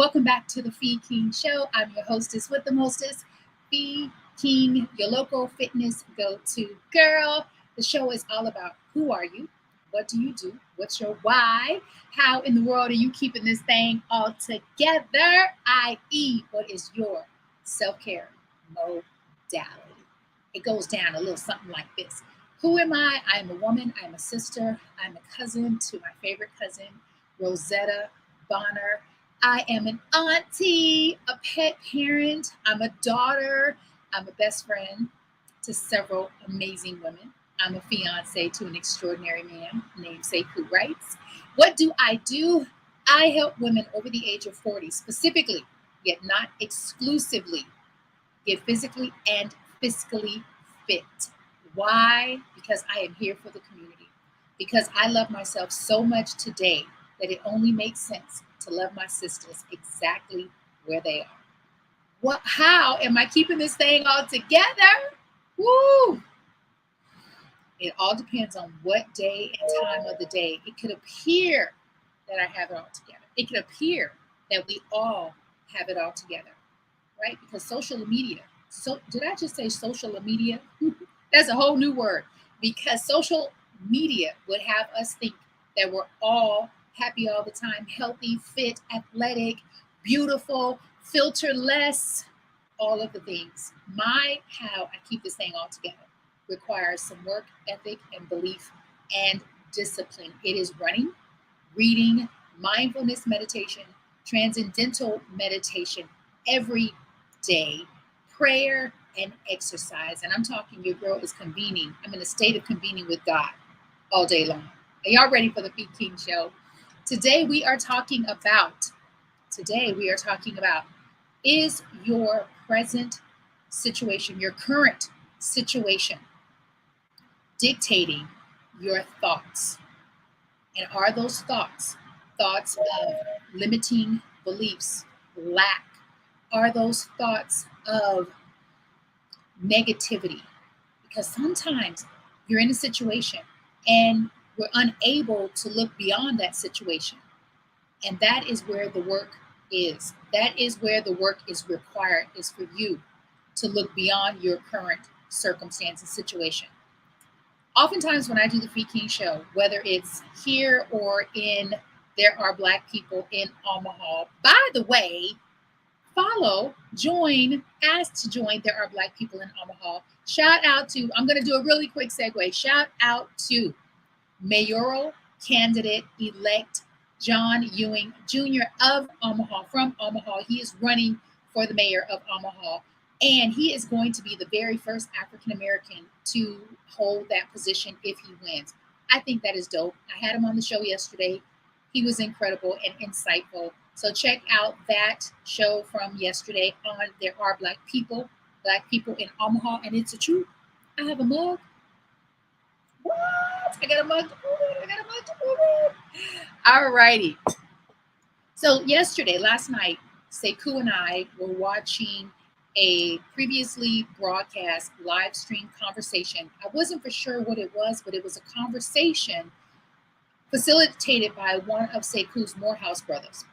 Welcome back to the Fee King Show. I'm your hostess with the mostest, Fee King, your local fitness go-to girl. The show is all about who are you, what do you do, what's your why, how in the world are you keeping this thing all together, i.e., what is your self-care modality. It goes down a little something like this. Who am I? I am a woman. I am a sister. I'm a cousin to my favorite cousin, Rosetta Bonner. I am an auntie, a pet parent. I'm a daughter. I'm a best friend to several amazing women. I'm a fiance to an extraordinary man named Sekou Wrights. What do? I help women over the age of 40 specifically, yet not exclusively, get physically and fiscally fit. Why? Because I am here for the community. Because I love myself so much today that it only makes sense to love my sisters exactly where they are. What? How am I keeping this thing all together? Woo! It all depends on what day and time of the day. It could appear that I have it all together. It could appear that we all have it all together, right? Because social media. So did I just say social media? That's a whole new word. Because social media would have us think that we're all happy all the time, healthy, fit, athletic, beautiful, filterless, all of the things. How I keep this thing all together requires some work ethic and belief and discipline. It is running, reading, mindfulness meditation, transcendental meditation every day, prayer and exercise. And I'm talking your girl is convening. I'm in a state of convening with God all day long. Are y'all ready for the Fee King Show? Today we are talking about, is your present situation, your current situation, dictating your thoughts? And are those thoughts of limiting beliefs, lack? Are those thoughts of negativity? Because sometimes you're in a situation and we're unable to look beyond that situation. And that is where the work is. That is where the work is required, is for you to look beyond your current circumstance and situation. Oftentimes when I do the Fee King Show, whether it's here or in There Are Black People in Omaha, by the way, ask to join There Are Black People in Omaha. Shout out to, I'm going to do a really quick segue. Shout out to mayoral candidate-elect John Ewing Jr. of Omaha, from Omaha. He is running for the mayor of Omaha, and he is going to be the very first African-American to hold that position if he wins. I think that is dope. I had him on the show yesterday. He was incredible and insightful. So check out that show from yesterday on There Are Black People in Omaha, and it's a truth. I have a mug. What? I got a mug to put it. All righty. So last night, Sekou and I were watching a previously broadcast live stream conversation. I wasn't for sure what it was, but it was a conversation facilitated by one of Sekou's Morehouse brothers.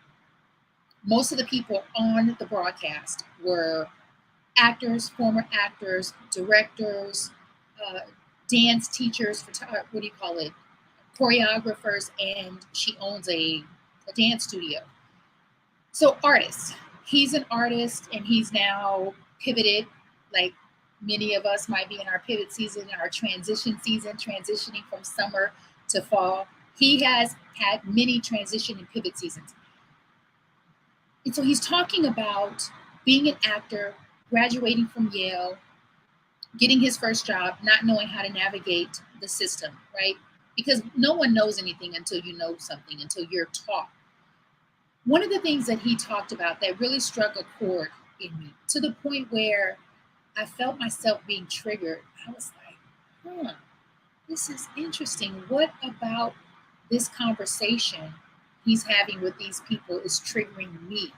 Most of the people on the broadcast were actors, former actors, directors, dance teachers, choreographers, and she owns a dance studio. So artists. He's an artist, and he's now pivoted, like many of us might be in our pivot season, our transition season, transitioning from summer to fall. He has had many transition and pivot seasons. And so he's talking about being an actor, graduating from Yale, getting his first job, not knowing how to navigate the system, right? Because no one knows anything until you know something, until you're taught. One of the things that he talked about that really struck a chord in me, to the point where I felt myself being triggered. I was like, this is interesting. What about this conversation he's having with these people is triggering me?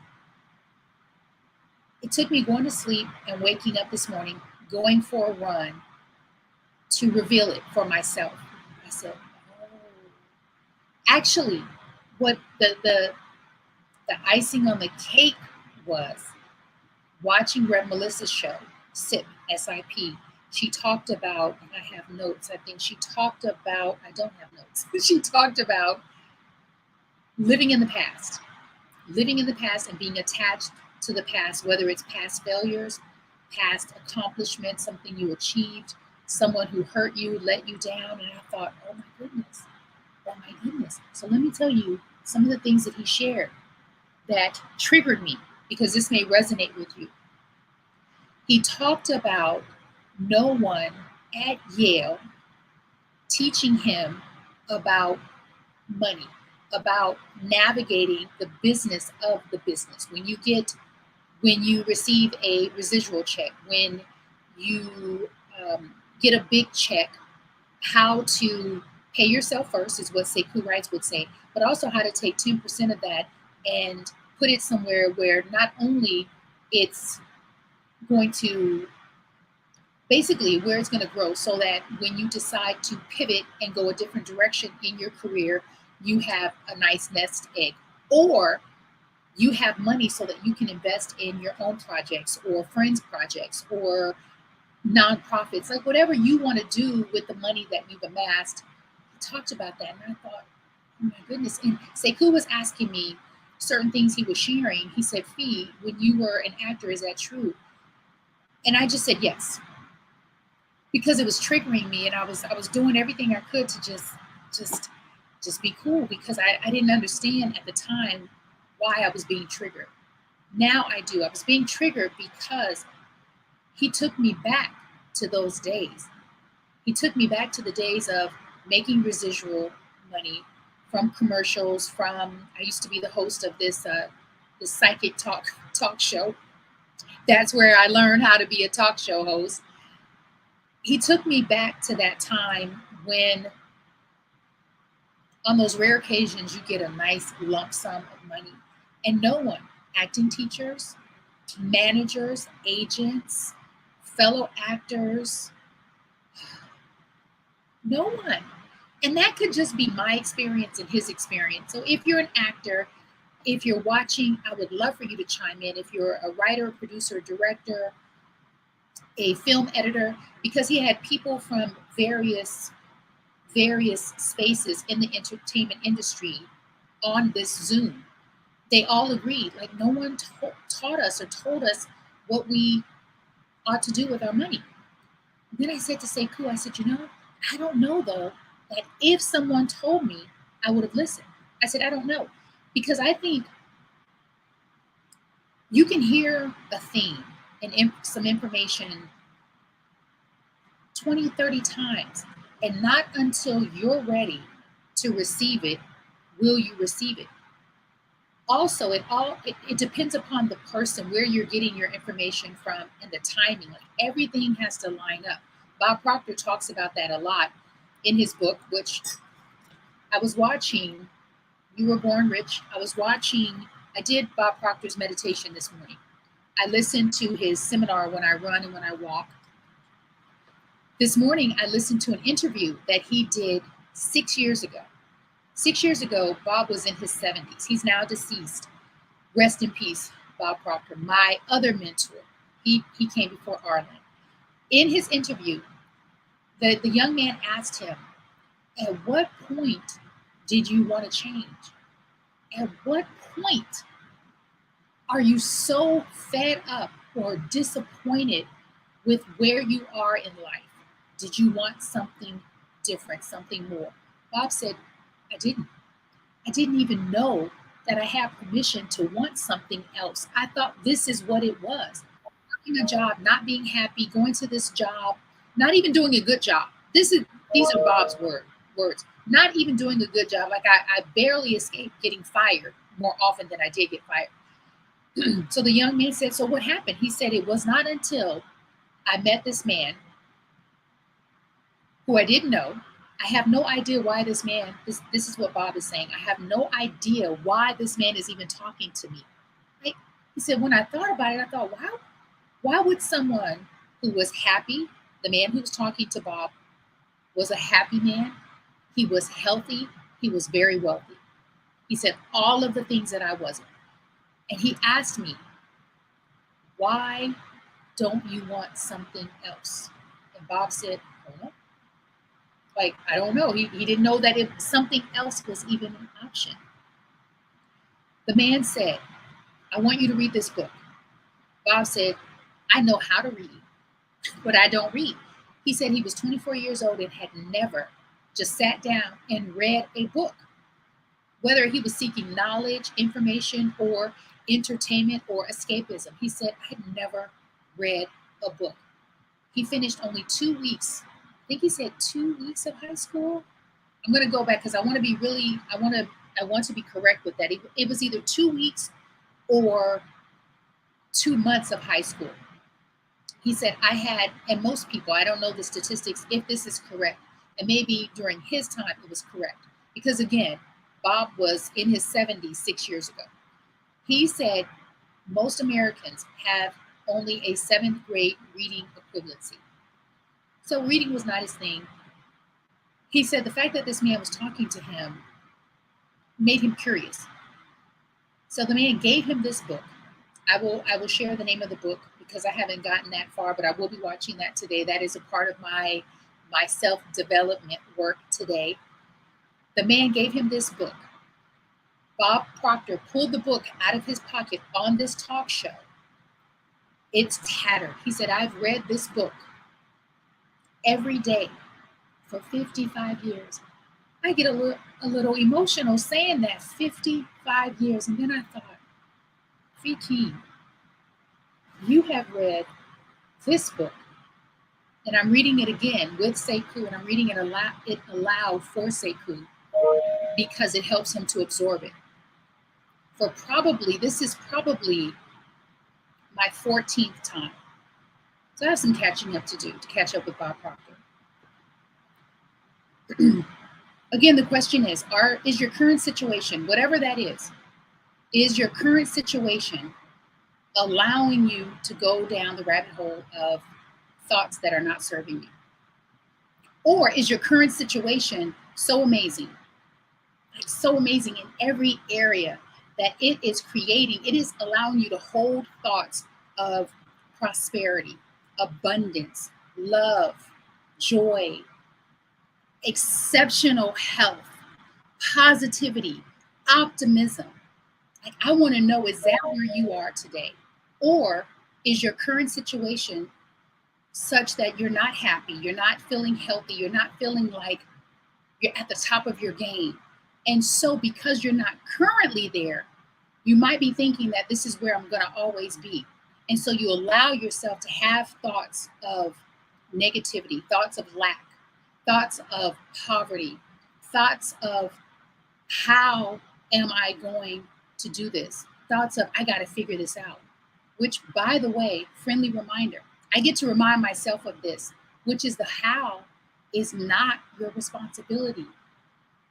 It took me going to sleep and waking up this morning, going for a run, to reveal it for myself. I said, actually, what the The icing on the cake was watching Rev Melissa's show, SIP, SIP. She talked about, and I have notes, I think she talked about, I don't have notes, she talked about living in the past, and being attached to the past, whether it's past failures, past accomplishments, something you achieved, someone who hurt you, let you down. And I thought, oh my goodness, oh my goodness. So let me tell you some of the things that he shared that triggered me, because this may resonate with you. He talked about no one at Yale teaching him about money, about navigating the business of the business. When you receive a residual check, when you get a big check, how to pay yourself first is what Sekou Wrights would say, but also how to take 10% of that and put it somewhere where not only it's going to, basically where it's going to grow, so that when you decide to pivot and go a different direction in your career, you have a nice nest egg, or you have money so that you can invest in your own projects or friends' projects or nonprofits, like whatever you want to do with the money that you've amassed. He talked about that, and I thought, oh my goodness. And Sekou was asking me certain things he was sharing. He said, Fee, when you were an actor, is that true? And I just said yes, because it was triggering me, and I was doing everything I could to just be cool, because I didn't understand at the time why I was being triggered. Now I do. I was being triggered because he took me back to those days. He took me back to the days of making residual money from commercials. I used to be the host of this psychic talk show. That's where I learned how to be a talk show host. He took me back to that time when, on those rare occasions, you get a nice lump sum of money, and no one, acting teachers, managers, agents, fellow actors, no one. And that could just be my experience and his experience. So if you're an actor, if you're watching, I would love for you to chime in. If you're a writer, producer, director, a film editor, because he had people from various spaces in the entertainment industry on this Zoom. They all agreed, like no one taught us or told us what we ought to do with our money. Then I said to Sekou, I said, I don't know though, that if someone told me, I would have listened. I said, I don't know, because I think you can hear a theme and some information 20, 30 times, and not until you're ready to receive it will you receive it. Also, it depends upon the person, where you're getting your information from, and the timing. Like, everything has to line up. Bob Proctor talks about that a lot in his book, which I was watching. You Were Born Rich. I did Bob Proctor's meditation this morning. I listened to his seminar when I run and when I walk. This morning, I listened to an interview that he did 6 years ago. 6 years ago, Bob was in his 70s. He's now deceased. Rest in peace, Bob Proctor, my other mentor. He came before Arlen. In his interview, the young man asked him, at what point did you want to change? At what point are you so fed up or disappointed with where you are in life? Did you want something different, something more? Bob said, I didn't. I didn't even know that I had permission to want something else. I thought this is what it was. Working a job, not being happy, going to this job, not even doing a good job. These are Bob's words. Not even doing a good job. Like I barely escaped getting fired more often than I did get fired. So the young man said, so what happened? He said, it was not until I met this man who I didn't know. I have no idea why this man, this is what Bob is saying. I have no idea why this man is even talking to me. Right? He said, when I thought about it, I thought, wow, why would someone who was happy, the man who was talking to Bob was a happy man, he was healthy, he was very wealthy. He said all of the things that I wasn't. And he asked me, why don't you want something else? And Bob said, I don't know. Like, I don't know. He didn't know that if something else was even an option. The man said, I want you to read this book. Bob said, I know how to read, but I don't read. He said he was 24 years old and had never just sat down and read a book, whether he was seeking knowledge, information, or entertainment or escapism. He said, I had never read a book. He finished only 2 weeks. I think he said 2 weeks of high school. I'm going to go back because I want to be really, I want to be correct with that. It was either 2 weeks or 2 months of high school. He said, I had, and most people, I don't know the statistics, if this is correct, and maybe during his time it was correct. Because again, Bob was in his 70s 6 years ago. He said most Americans have only a 7th grade reading equivalency. So reading was not his thing. He said the fact that this man was talking to him made him curious. So the man gave him this book. I will share the name of the book because I haven't gotten that far, but I will be watching that today. That is a part of my self-development work today. The man gave him this book. Bob Proctor pulled the book out of his pocket on this talk show. It's tattered. He said, I've read this book every day for 55 years. I get a little emotional saying that, 55 years. And then I thought, Fee King, you have read this book, and I'm reading it again with Sekou, and I'm reading it aloud for Sekou because it helps him to absorb it. This is probably my 14th time. So I have some catching up to do to catch up with Bob Proctor. Again, the question is your current situation, whatever that is your current situation allowing you to go down the rabbit hole of thoughts that are not serving you? Or is your current situation so amazing, like so amazing in every area that it is allowing you to hold thoughts of prosperity, abundance, love, joy, exceptional health, positivity, optimism? Like, I want to know, is that where you are today? Or is your current situation such that you're not happy, you're not feeling healthy, you're not feeling like you're at the top of your game? And so because you're not currently there, you might be thinking that this is where I'm going to always be. And so you allow yourself to have thoughts of negativity, thoughts of lack, thoughts of poverty, thoughts of how am I going to do this? Thoughts of I got to figure this out. Which, by the way, friendly reminder, I get to remind myself of this, which is the how is not your responsibility.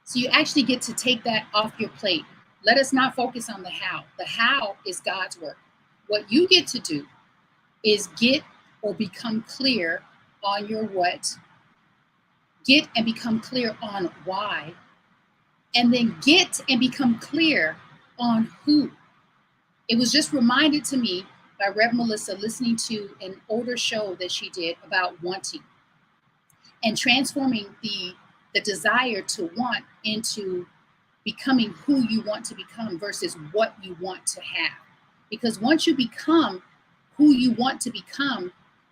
So you actually get to take that off your plate. Let us not focus on the how. The how is God's work. What you get to do is get or become clear on your what, get and become clear on why, and then get and become clear on who. It was just reminded to me by Rev Melissa listening to an older show that she did about wanting and transforming the desire to want into becoming who you want to become versus what you want to have. Because once you become who you want to become,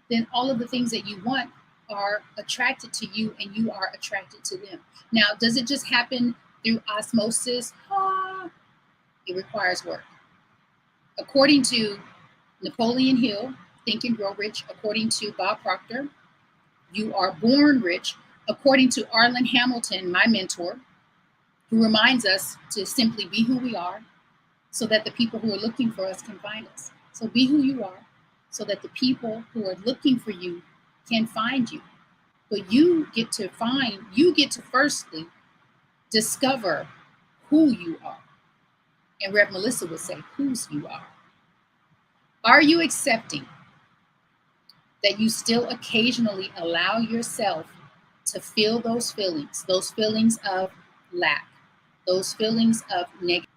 then all of the things that you want are attracted to you and you are attracted to them. Now, does it just happen through osmosis? It requires work. According to Napoleon Hill, Think and Grow Rich, according to Bob Proctor, you are born rich, according to Arlen Hamilton, my mentor, who reminds us to simply be who we are so that the people who are looking for us can find us. So be who you are so that the people who are looking for you can find you. But you get to firstly discover who you are. And Rev Melissa would say, whose you are. Are you accepting that you still occasionally allow yourself to feel those feelings of lack, those feelings of negative?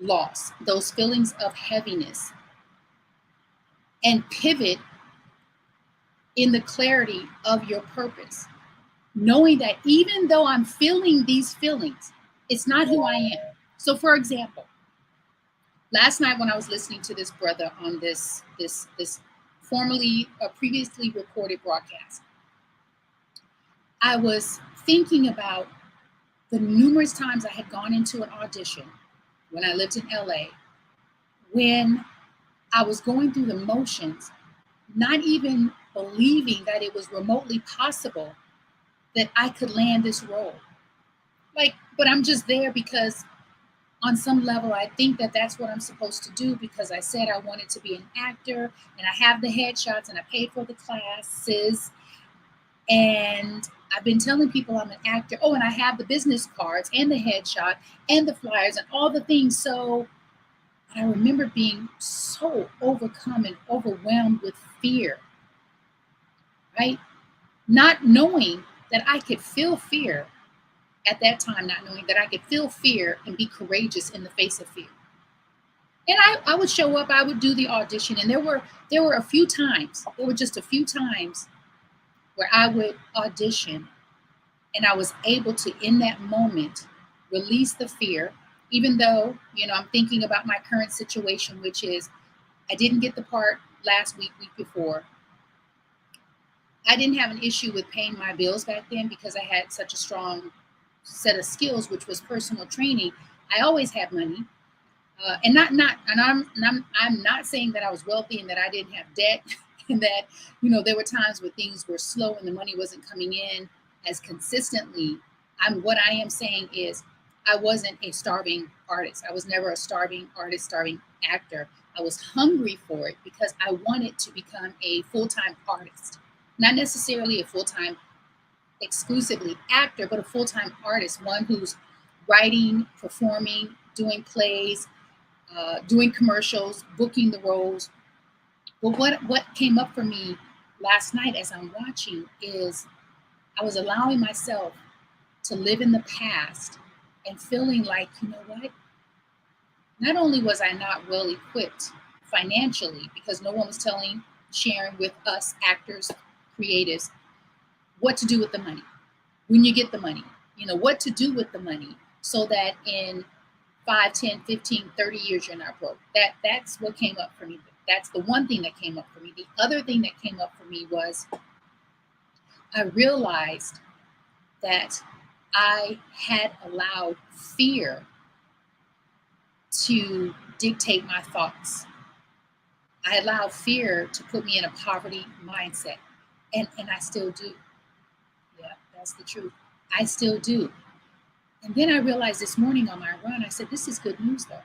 loss, those feelings of heaviness, and pivot in the clarity of your purpose. Knowing that even though I'm feeling these feelings, it's not who I am. So, for example, last night when I was listening to this brother on this formerly previously recorded broadcast, I was thinking about the numerous times I had gone into an audition when I lived in LA, when I was going through the motions, not even believing that it was remotely possible that I could land this role. Like, but I'm just there because on some level, I think that that's what I'm supposed to do because I said I wanted to be an actor and I have the headshots and I paid for the classes. And I've been telling people I'm an actor. Oh, and I have the business cards and the headshot and the flyers and all the things. So I remember being so overcome and overwhelmed with fear, right? Not knowing that I could feel fear at that time, not knowing that I could feel fear and be courageous in the face of fear. And I would show up, I would do the audition, and there were a few times, there were just a few times where I would audition and I was able to, in that moment, release the fear, even though, I'm thinking about my current situation, which is I didn't get the part last week before. I didn't have an issue with paying my bills back then because I had such a strong set of skills, which was personal training. I always had money, and I'm not saying that I was wealthy and that I didn't have debt, and that there were times where things were slow and the money wasn't coming in as consistently. What I am saying is I wasn't a starving artist. I was never a starving artist, starving actor. I was hungry for it because I wanted to become a full-time artist, not necessarily a full-time exclusively actor, but a full-time artist, one who's writing, performing, doing plays, doing commercials, booking the roles. But what came up for me last night as I'm watching is I was allowing myself to live in the past and feeling like, you know what? Not only was I not well equipped financially because no one was sharing with us actors, creatives, what to do with the money when you get the money, what to do with the money so that in 5, 10, 15, 30 years you're not broke. That's what came up for me. That's the one thing that came up for me. The other thing that came up for me was I realized that I had allowed fear to dictate my thoughts. I allowed fear to put me in a poverty mindset. And I still do. Yeah, that's the truth. I still do. And then I realized this morning on my run, I said, this is good news though,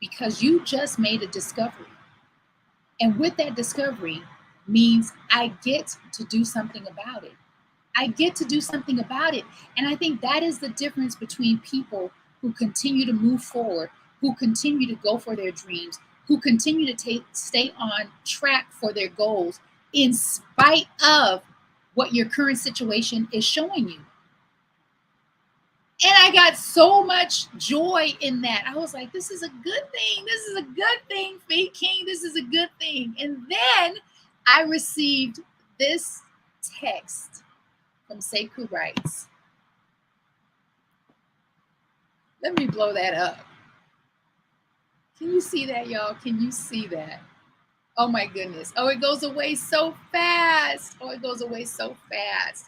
because you just made a discovery. And with that discovery means I get to do something about it. I get to do something about it. And I think that is the difference between people who continue to move forward, who continue to go for their dreams, who continue to stay on track for their goals in spite of what your current situation is showing you. And I got so much joy in that. I was like, this is a good thing. This is a good thing, Faith King. This is a good thing. And then I received this text from Sekou Writes. Let me blow that up. Can you see that, y'all? Can you see that? Oh my goodness. Oh, it goes away so fast. Oh, it goes away so fast.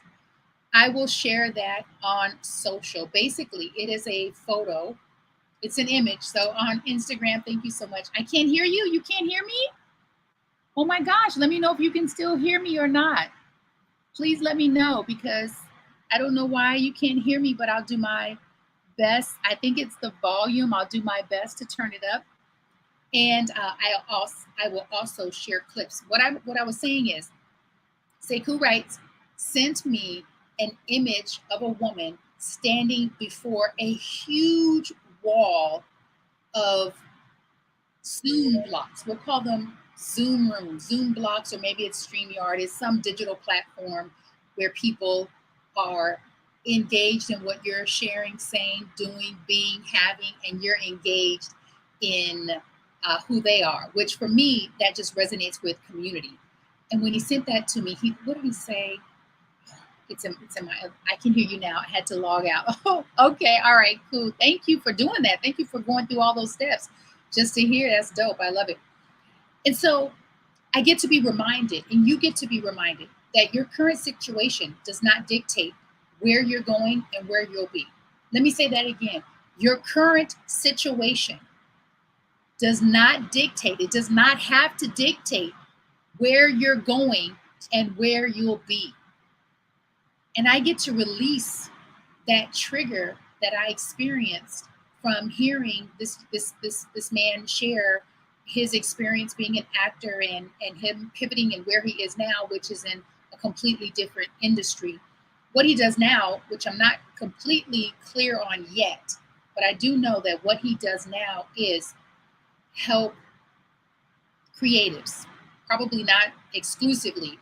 I will share that on social. Basically, it is a photo. It's an image. So on Instagram, thank you so much. I can't hear you. You can't hear me? Oh my gosh. Let me know if you can still hear me or not. Please let me know because I don't know why you can't hear me, but I'll do my best. I think it's the volume. I'll do my best to turn it up. And I will also share clips. What I was saying is, Sekou Writes sent me an image of a woman standing before a huge wall of Zoom blocks. We'll call them Zoom rooms, Zoom blocks, or maybe it's StreamYard. It's some digital platform where people are engaged in what you're sharing, saying, doing, being, having, and you're engaged in who they are, which for me, that just resonates with community. And when he sent that to me, what did he say? It's in my, I can hear you now. I had to log out. Oh, okay. All right, cool. Thank you for doing that. Thank you for going through all those steps just to hear. That's dope. I love it. And so I get to be reminded, and you get to be reminded, that your current situation does not dictate where you're going and where you'll be. Let me say that again. Your current situation does not dictate, it does not have to dictate where you're going and where you'll be. And I get to release that trigger that I experienced from hearing this man share his experience being an actor and him pivoting and where he is now, which is in a completely different industry. What he does now, which I'm not completely clear on yet, but I do know that what he does now is help creatives, probably not exclusively,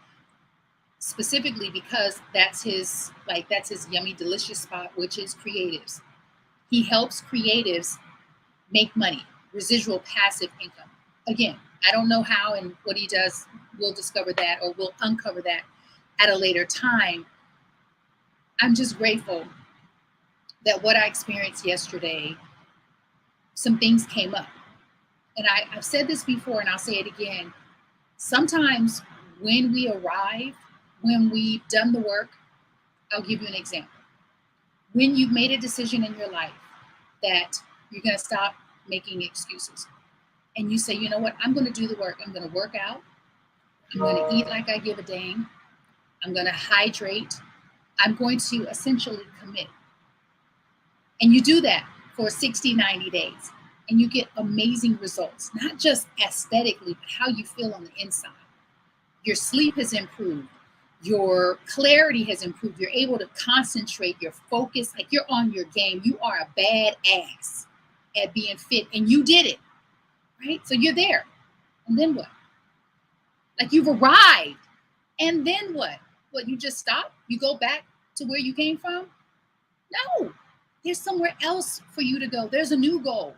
specifically because that's his yummy delicious spot, which is creatives. He helps creatives make money, residual passive income. Again, I don't know how and what he does. We'll discover that, or we'll uncover that at a later time. I'm just grateful that what I experienced yesterday, some things came up. And I've said this before, and I'll say it again. Sometimes when we arrive, when we've done the work, I'll give you an example. When you've made a decision in your life that you're going to stop making excuses, and you say, you know what, I'm going to do the work. I'm going to work out. I'm going to eat like I give a dang. I'm going to hydrate. I'm going to essentially commit. And you do that for 60, 90 days, and you get amazing results, not just aesthetically, but how you feel on the inside. Your sleep has improved. Your clarity has improved. You're able to concentrate, your focus, like you're on your game. You are a badass at being fit, and you did it, right? So you're there. And then what? Like you've arrived. And then what? What, you just stop? You go back to where you came from? No. There's somewhere else for you to go. There's a new goal.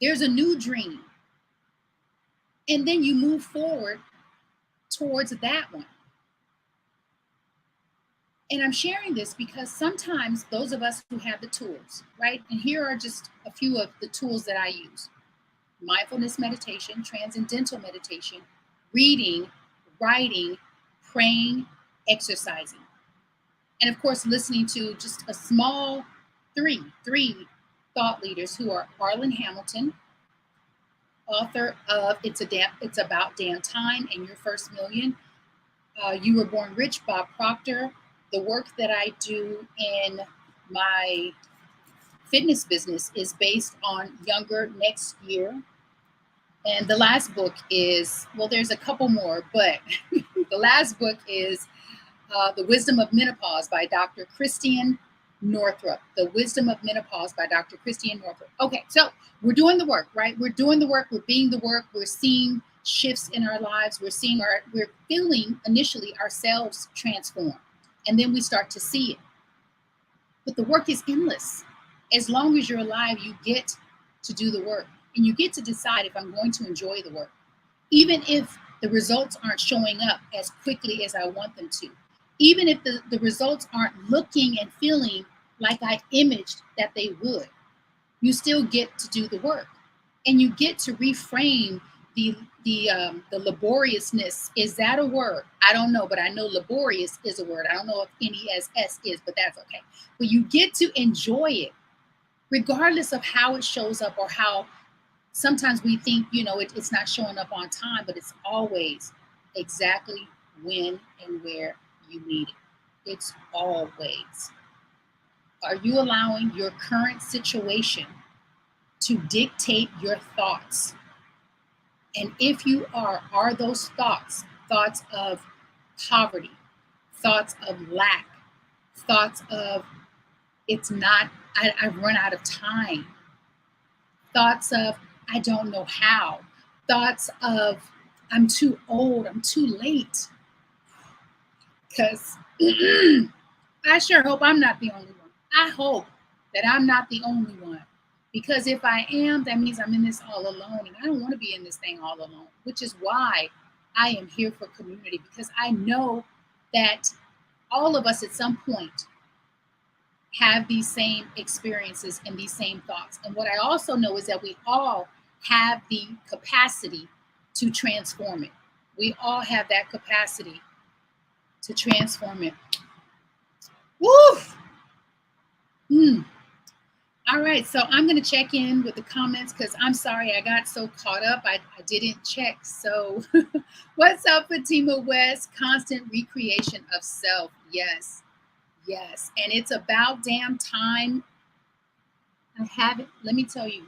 There's a new dream. And then you move forward towards that one. And I'm sharing this because sometimes those of us who have the tools, right? And here are just a few of the tools that I use: mindfulness meditation, transcendental meditation, reading, writing, praying, exercising. And of course, listening to just a small three thought leaders who are Arlan Hamilton, author of It's About Damn Time and Your First Million. You Were Born Rich, Bob Proctor. The work that I do in my fitness business is based on Younger Next Year. And the last book is, well, there's a couple more, but the last book is The Wisdom of Menopause by Dr. Christiane Northrup. The Wisdom of Menopause by Dr. Christiane Northrup. Okay, so we're doing the work, right? We're doing the work. We're being the work. We're seeing shifts in our lives. We're feeling initially ourselves transform. And then we start to see it. But the work is endless. As long as you're alive, you get to do the work. And you get to decide if I'm going to enjoy the work. Even if the results aren't showing up as quickly as I want them to. Even if the results aren't looking and feeling like I imaged that they would. You still get to do the work. And you get to reframe the laboriousness. Is that a word? I don't know, but I know laborious is a word. I don't know if NESS is, but that's okay. But you get to enjoy it, regardless of how it shows up, or how sometimes we think, it's not showing up on time, but it's always exactly when and where you need it. It's always. Are you allowing your current situation to dictate your thoughts? And if you are those thoughts of poverty, thoughts of lack, thoughts of I've run out of time, thoughts of I don't know how, thoughts of I'm too old, I'm too late? Because I sure hope I'm not the only one. I hope that I'm not the only one. Because if I am, that means I'm in this all alone. And I don't want to be in this thing all alone, which is why I am here for community. Because I know that all of us at some point have these same experiences and these same thoughts. And what I also know is that we all have the capacity to transform it. We all have that capacity to transform it. Woo! Mm. All right, so I'm going to check in with the comments because I'm sorry I got so caught up. I didn't check. So, what's up, Fatima West? Constant recreation of self. Yes, yes. And it's about damn time. I have it. Let me tell you,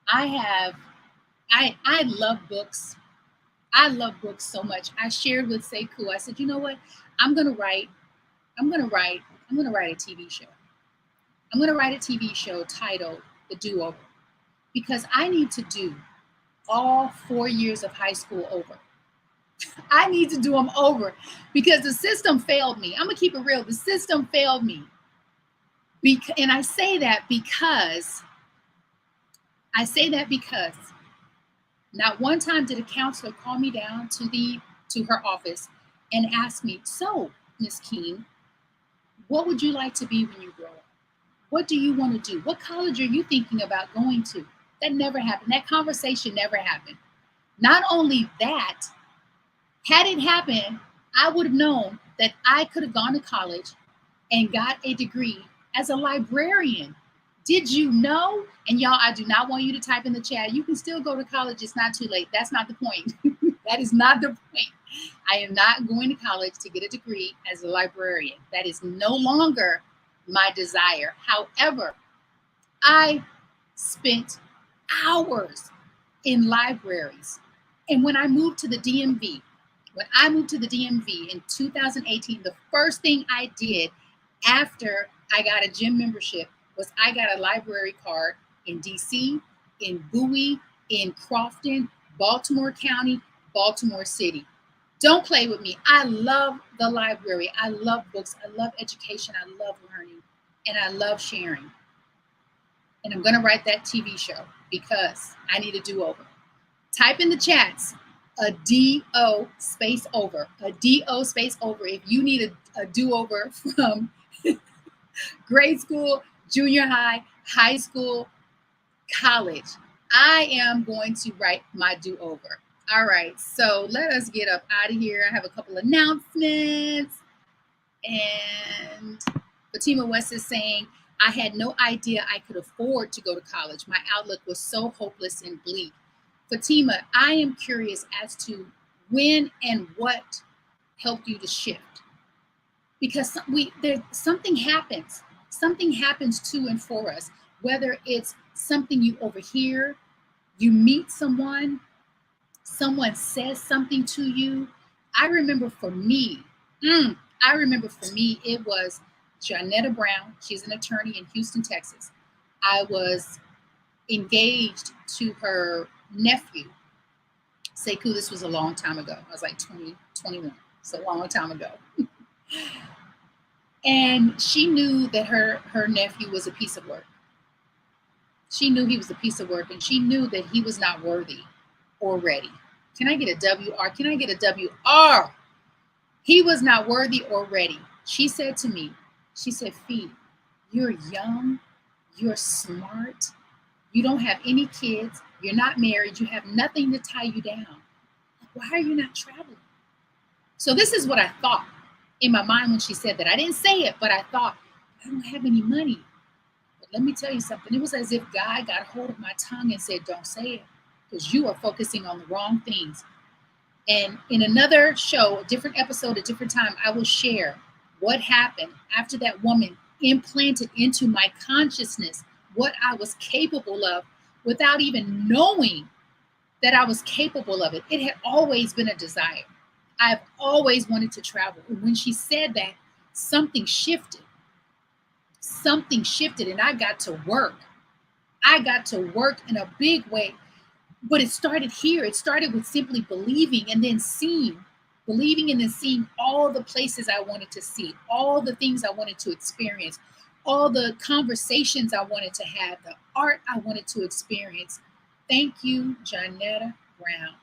I love books. I love books so much. I shared with Sekou, I said, you know what? I'm going to write, I'm going to write, I'm going to write a TV show. I'm going to write a TV show titled The Do-Over because I need to do all 4 years of high school over. I need to do them over because the system failed me. I'm going to keep it real. The system failed me. And I say that because not one time did a counselor call me down to her office and ask me, so, Miss Keene, what would you like to be when you grow up? What do you want to do? What college are you thinking about going to? That never happened. That conversation never happened. Not only that, had it happened, I would have known that I could have gone to college and got a degree as a librarian. Did you know? And y'all, I do not want you to type in the chat. You can still go to college. It's not too late. That's not the point. That is not the point. I am not going to college to get a degree as a librarian. That is no longer my desire. However, I spent hours in libraries. And when I moved to the DMV, in 2018, the first thing I did after I got a gym membership was I got a library card in DC, in Bowie, in Crofton, Baltimore County, Baltimore City. Don't play with me. I love the library. I love books. I love education. I love learning. And I love sharing. And I'm going to write that TV show because I need a do-over. Type in the chats, a D-O space over. A D-O space over if you need a do-over from grade school, junior high, high school, college. I am going to write my do-over. All right, so let us get up out of here. I have a couple announcements. And Fatima West is saying, I had no idea I could afford to go to college. My outlook was so hopeless and bleak. Fatima, I am curious as to when and what helped you to shift. Because something happens. Something happens to and for us, whether it's something you overhear, you meet someone says something to you. I remember for me, it was Janetta Brown. She's an attorney in Houston, Texas. I was engaged to her nephew. Sekou, this was a long time ago. I was like 20, 21. It's a long time ago. And she knew that her nephew was a piece of work. She knew he was a piece of work, and she knew that he was not worthy or ready. Can I get a WR? Can I get a WR? He was not worthy or ready. She said to me, she said, Fee, you're young, you're smart, you don't have any kids, you're not married, you have nothing to tie you down. Why are you not traveling? So this is what I thought in my mind when she said that. I didn't say it, but I thought, I don't have any money. But let me tell you something. It was as if God got hold of my tongue and said, don't say it, because you are focusing on the wrong things. And in another show, a different episode, a different time, I will share what happened after that woman implanted into my consciousness what I was capable of without even knowing that I was capable of it. It had always been a desire. I've always wanted to travel. And when she said that, something shifted. Something shifted, and I got to work. I got to work in a big way. But it started here. It started with simply believing and then seeing believing in and seeing all the places I wanted to see, all the things I wanted to experience, all the conversations I wanted to have, the art I wanted to experience. Thank you, Janetta Brown.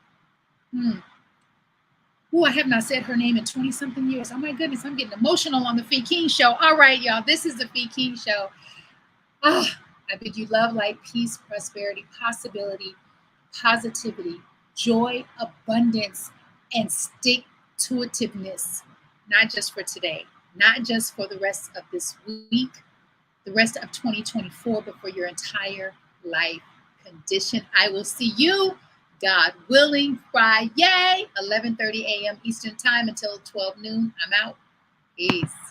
I have not said her name in 20 something years. Oh my goodness, I'm getting emotional on the Fee King Show. All right, y'all, this is the Fee King Show. I bid you love, light, peace, prosperity, possibility, positivity, joy, abundance, and stick-to-itiveness, not just for today, not just for the rest of this week, the rest of 2024, but for your entire life condition. I will see you, God willing, Friday, 11:30 a.m. Eastern Time until 12 noon. I'm out. Peace.